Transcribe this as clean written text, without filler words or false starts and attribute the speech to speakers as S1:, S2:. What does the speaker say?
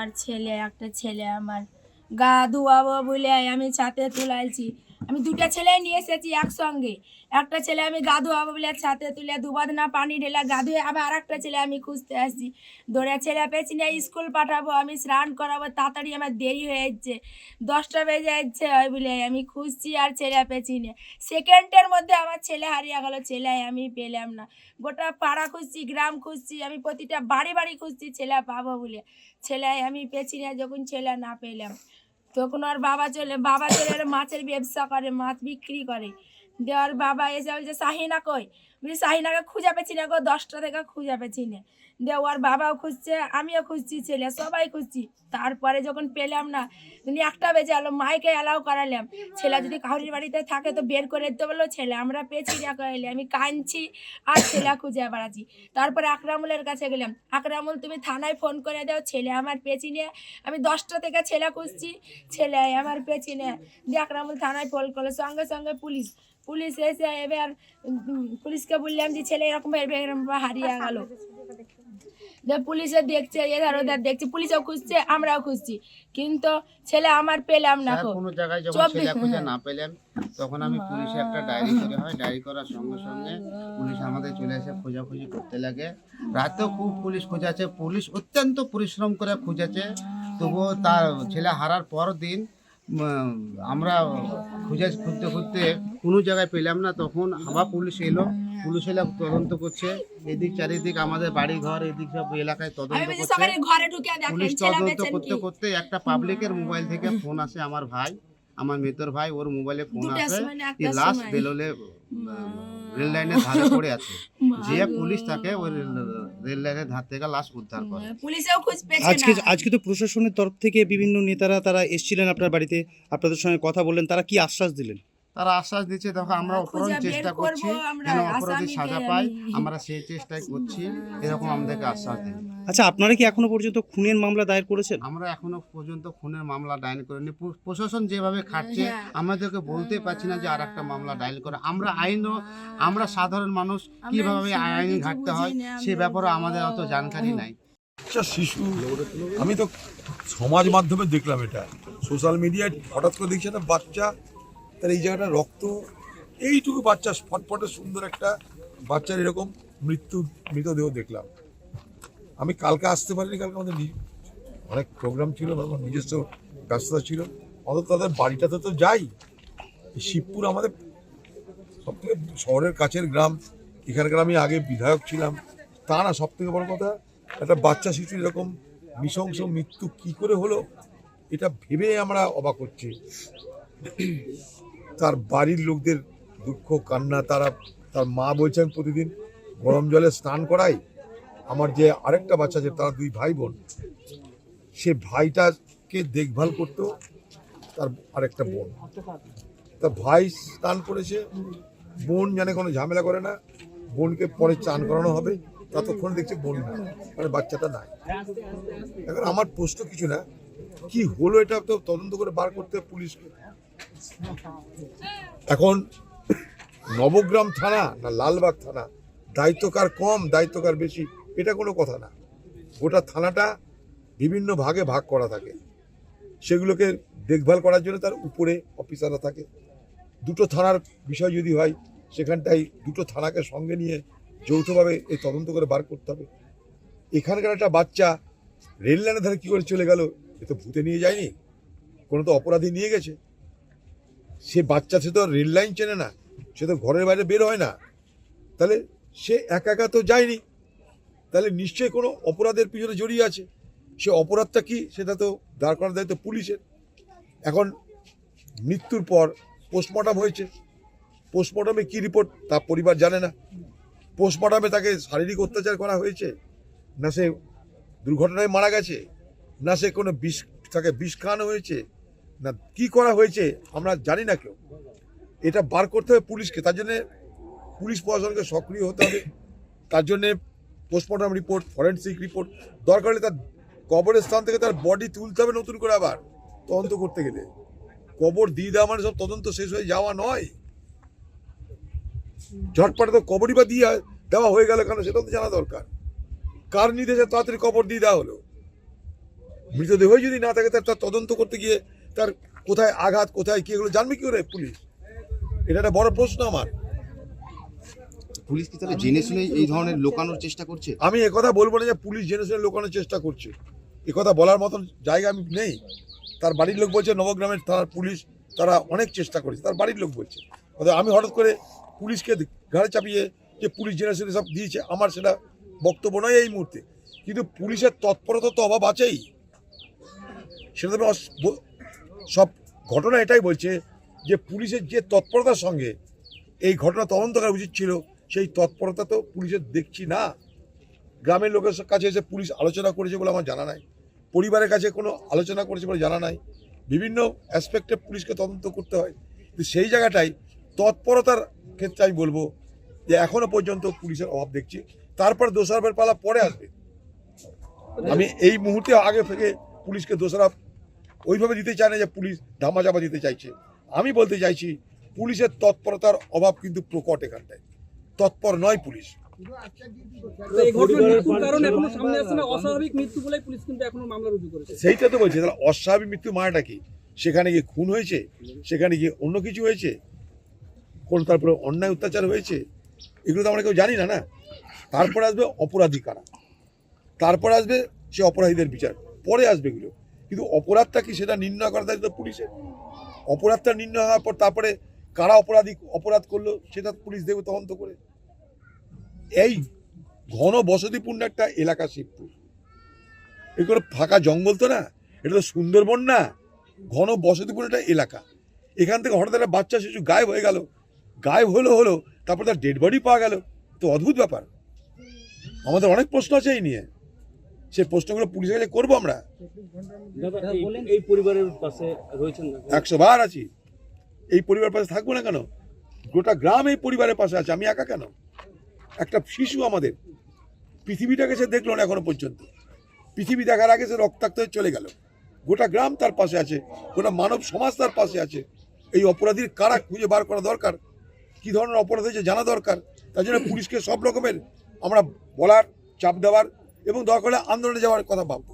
S1: আমার ছেলে একটা ছেলে আমার গা ধোয়াবো বলে আমি ছাতে তুলাইছি। আমি দুটা ছেলে নিয়ে এসেছি একসঙ্গে। একটা ছেলে আমি গা ধোয়াবো বলে ছাতে তুলে দুবার না পানি ঢেলে গা ধুয়ে আবার আর একটা ছেলে আমি খুঁজতে আসছি। দৌড়ে ছেলে পেয়েছি না স্কুল পাঠাবো, আমি স্নান করাবো, তাড়াতাড়ি আমার দেরি হয়ে যাচ্ছে, 10টা বেজে যাচ্ছে হয় বলে আমি খুঁজছি আর ছেলে পেয়েছি না। সেকেন্ডের মধ্যে আমার ছেলে হারিয়ে গেল, ছেলে আমি পেলাম না। গোটা পাড়া খুঁজছি, গ্রাম খুঁজছি, আমি প্রতিটা বাড়ি বাড়ি খুঁজছি ছেলে পাবো বলে, ছেলে আমি পেয়েছি না। যখন ছেলে না পেলাম তখন আর বাবা চলে এলো, মাছের ব্যবসা করে, মাছ বিক্রি করে। দেওয়ার বাবা এসে বলছে শাহিনা কই, বলি শাহিনাকে খুঁজে পেয়েছি না গো, 10টা থেকে খুঁজে পেয়েছি না। দেওয়ার বাবাও খুঁজছে, আমিও খুঁজছি, ছেলে সবাই খুঁজছি। তারপরে যখন পেলাম না, তুমি 1টা বেজে এলো, মাইকে অ্যালাউ করালাম, ছেলে যদি কাউরির বাড়িতে থাকে তো বের করে দিতে বললো, ছেলে আমরা পেয়েছি না কইলে আমি কাঁদছি আর ছেলে খুঁজে বেড়াচ্ছি। তারপরে আকরামুলের কাছে গেলাম, আকরামুল তুমি থানায় ফোন করে দাও, ছেলে আমার পেয়েছি না। আমি 10টা থেকে ছেলে খুঁজছি, ছেলে আমার পেয়েছি না। দিয়ে আকরামুল থানায় ফোন করলো, সঙ্গে সঙ্গে পুলিশ এসে এবার পুলিশকে বললাম যে ছেলে এরকম হারিয়ে গেল। পুলিশে দেখছে, এধার ওধার দেখছে, পুলিশও খুঁজছে, আমরাও খুঁজছি, কিন্তু ছেলে আমার পেলাম না।
S2: কোনো জায়গায় যখন ছেলে খুঁজে না পেলেন তখন আমি পুলিশে একটা ডায়েরি করে হয়, ডায়েরি করার সঙ্গে সঙ্গে পুলিশ আমাদের চলে এসে খোঁজাখুঁজি করতে লাগে। রাতেও খুব পুলিশ খোঁজাছে, পুলিশ অত্যন্ত পরিশ্রম করে খুঁজেছে, তবুও তার ছেলে হারার পর দিন আমরা খুঁজতে খুঁজতে কোনো জায়গায় পেলাম না। তখন আবার পুলিশ এলো, পুলিশ এলে তদন্ত করছে, এদিক চারিদিক আমাদের বাড়ি ঘর এদিক সব এলাকায় তদন্ত করছে। পুলিশ তদন্ত করতে করতে একটা পাবলিকের মোবাইল থেকে ফোন আসে, আমার মেতর ভাই, ওর মোবাইলে ফোন আসে যে লাশ বেলোলে রেল লাইনের ধারে পড়ে আছে। যে পুলিশ তাকে ওই রেল লাইনের ধার থেকে লাশ উদ্ধার করে।
S3: আজকে তো প্রশাসনের তরফ থেকে বিভিন্ন নেতারা তারা এসেছিলেন আপনার বাড়িতে, আপনাদের সঙ্গে কথা বললেন, তারা কি আশ্বাস দিলেন?
S2: তারা আশ্বাস দিচ্ছে, দেখো আমরা অপরাধ চেষ্টা করছি যেন অপরাধী সাজা পাই, আমরা সেই চেষ্টাই করছি, এরকম আমাদেরকে আশ্বাস দিন।
S3: আচ্ছা, আপনারা কি এখনো পর্যন্ত খুনের মামলা দায়ের করেছেন?
S2: আমরা এখনো পর্যন্ত খুনের মামলা ডায়েরি করিনি। প্রশাসন যেভাবে খাটছে আমাদেরকে বলতে পারছি না যে আর একটা মামলা ডায়েরি করে। আমরা সাধারণ মানুষ কিভাবে আইন ঘাটতে হয় সে ব্যাপারে আমাদের অত জানকারি নাই।
S4: আচ্ছা, শিশু আমি তো সমাজ মাধ্যমে দেখলাম, এটা সোশ্যাল মিডিয়ায় হঠাৎ করে দেখছি একটা বাচ্চা, তার এই জায়গাটা রক্ত, এইটুকু বাচ্চা ফটফটে সুন্দর একটা বাচ্চার এরকম মৃতদেহ দেখলাম। আমি কালকে আসতে পারিনি, কালকে আমাদের অনেক প্রোগ্রাম ছিল, আমার নিজস্ব ব্যস্ততা ছিল। অন্তত তাদের বাড়িটাতে তো যাই। শিবপুর আমাদের সব থেকে শহরের কাছের গ্রাম, এখানকার আমি আগে বিধায়ক ছিলাম, তা না, সব থেকে বড় কথা একটা বাচ্চা শিশু এরকম নৃশংস মৃত্যু কি করে হলো, এটা ভেবে আমরা অবাক হচ্ছি। তার বাড়ির লোকদের দুঃখ কান্না, তার মা বলছেন প্রতিদিন গরম জলে স্নান করাই। আমার যে আরেকটা বাচ্চা আছে, তারা 2 ভাই বোন, সে ভাইটাকে দেখভাল করতো তার আরেকটা বোন। তার ভাই স্নান করেছে, বোন জানে কোনো ঝামেলা করে না, বোনকে পরে চান করানো হবে, ততক্ষণ দেখছে বোন না, মানে বাচ্চাটা নাই। এখন আমার প্রশ্ন কিছু না, কি হলো এটা তো তদন্ত করে বার করতে হবে পুলিশকে। এখন নবগ্রাম থানা না লালবাগ থানা, দায়িত্ব কার কম দায়িত্ব কার বেশি এটা কোনো কথা না। গোটা থানাটা বিভিন্ন ভাগে ভাগ করা থাকে, সেগুলোকে দেখভাল করার জন্য তার উপরে অফিসাররা থাকে। 2টো থানার বিষয় যদি হয়, সেখানটাই 2টো থানাকে সঙ্গে নিয়ে যৌথভাবে এই তদন্ত করে বার করতে হবে। এখানকার একটা বাচ্চা রেল লাইনের ধারে কী করে চলে গেল, এ তো ভূতে নিয়ে যায়নি, কোনো তো অপরাধী নিয়ে গেছে। সে বাচ্চা, সে তো রেল লাইন চেনে না, সে তো ঘরের বাইরে বের হয় না, তাহলে সে একা তো যায়নি, তাহলে নিশ্চয়ই কোনো অপরাধের পিছনে জড়িয়ে আছে। সে অপরাধটা কি সেটা তো দাঁড় করার দায়িত্ব পুলিশের। এখন মৃত্যুর পর পোস্টমর্টম হয়েছে, পোস্টমর্টমে কি রিপোর্ট তা পরিবার জানে না। পোস্টমর্টমে তাকে শারীরিক অত্যাচার করা হয়েছে, না সে দুর্ঘটনায় মারা গেছে, না সে কোনো তাকে বিষ খাওয়ানো হয়েছে, না কি করা হয়েছে আমরা জানি না কেউ। এটা বার করতে হবে পুলিশকে, তার জন্যে পুলিশ প্রশাসনকে সক্রিয় হতে হবে। তার জন্যে পোস্টমর্টম রিপোর্ট, ফরেন্সিক রিপোর্ট, দরকার হলে তার কবরের স্থান থেকে তার বডি তুলতে হবে নতুন করে আবার তদন্ত করতে গেলে। কবর দিয়ে দেওয়া মানে সব তদন্ত শেষ হয়ে যাওয়া নয়। ঝটপটে তো কবরই বা দিয়ে দেওয়া হয়ে গেল কেন সেটা তো জানা দরকার। কার নির্দেশে তাড়াতাড়ি কবর দিয়ে দেওয়া হলো, মৃতদেহ যদি না থাকে তার তদন্ত করতে গিয়ে তার কোথায় আঘাত কোথায় কি এগুলো জানবে কি করে পুলিশ? এটা একটা বড় প্রশ্ন আমার।
S5: পুলিশ কি তাহলে জেনে শুনে এই ধরনের লোকানোর চেষ্টা করছে?
S4: আমি একথা বলবো না যে পুলিশ জেনে শুনে লোকানোর চেষ্টা করছে, একথা বলার মতন জায়গা আমি নেই। তার বাড়ির লোক বলছে নবগ্রামের থানার পুলিশ তারা অনেক চেষ্টা করেছে, তার বাড়ির লোক বলছে। আমি হঠাৎ করে পুলিশকে ঘাড়ে চাপিয়ে যে পুলিশ জেনে শুনে সব দিয়েছে, আমার সেটা বক্তব্য নয় এই মুহূর্তে। কিন্তু পুলিশের তৎপরতা তো অভাব আছেই, সেটা তো সব ঘটনা এটাই বলছে যে পুলিশের যে তৎপরতার সঙ্গে এই ঘটনা তদন্ত করা উচিত ছিল, সেই তৎপরতা তো পুলিশের দেখছি না। গ্রামের লোকের কাছে এসে পুলিশ আলোচনা করেছে বলে আমার জানা নাই, পরিবারের কাছে কোনো আলোচনা করেছে বলে জানা নাই। বিভিন্ন অ্যাসপেক্টে পুলিশকে তদন্ত করতে হয়, কিন্তু সেই জায়গাটাই তৎপরতার ক্ষেত্রে আমি বলবো যে এখনো পর্যন্ত পুলিশের অভাব দেখছি। তারপর দোষারোপের পালা পরে আসবে। আমি এই মুহূর্তে আগে থেকে পুলিশকে দোষারোপ ওইভাবে দিতে চাই না যে পুলিশ ধামাচাপা দিতে চাইছে। আমি বলতে চাইছি পুলিশের তৎপরতার অভাব কিন্তু প্রকট, এখানটায় তৎপর নয় পুলিশ। সেইটা তো বলছি, তাহলে অস্বাভাবিক মৃত্যু মানেটা কি? সেখানে গিয়ে খুন হয়েছে, সেখানে গিয়ে অন্য কিছু হয়েছে, কোন তারপরে অন্যায় অত্যাচার হয়েছে, এগুলো তো আমরা কেউ জানি না। না, তারপর আসবে অপরাধী কারা, তারপর আসবে সে অপরাধীদের বিচার, পরে আসবে এগুলো। কিন্তু অপরাধটা কি সেটা নির্ণয় করা দায়িত্ব পুলিশের। অপরাধটা নির্ণয় হওয়ার পর তারপরে কারা অপরাধ করলো সেটা পুলিশ দেবে তদন্ত করে। এই ঘন বসতিপূর্ণ একটা এলাকা শিবপুর, এগুলো ফাঁকা জঙ্গল তো না, এটা তো সুন্দরবন না, ঘন বসতিপূর্ণ একটা এলাকা। এখান থেকে হঠাৎ একটা বাচ্চা শিশু গায়েব হয়ে গেল, গায়েব হলো তারপর তার ডেড বডি পাওয়া গেল, তো অদ্ভুত ব্যাপার। আমাদের অনেক প্রশ্ন আছে এই নিয়ে, সেই প্রশ্নগুলো পুলিশের কাছে করবো আমরা।
S6: এই পরিবারের পাশে রয়েছেন
S4: 100 বার আছি, এই পরিবারের পাশে থাকবো না কেন? গোটা গ্রাম এই পরিবারের পাশে আছে, আমি একা কেন? একটা শিশু আমাদের পৃথিবীটাকে সে দেখলো না এখনো পর্যন্ত, পৃথিবী দেখার আগে সে রক্তাক্ত হয়ে চলে গেল। গোটা গ্রাম তার পাশে আছে, গোটা মানব সমাজ তার পাশে আছে। এই অপরাধীর কারা খুঁজে বার করা দরকার, কি ধরনের অপরাধ হয়েছে জানা দরকার। তার জন্য পুলিশকে সব রকমের আমরা বলার, চাপ দেওয়ার এবং দরকার হলে আন্দোলনে যাওয়ার কথা ভাববো।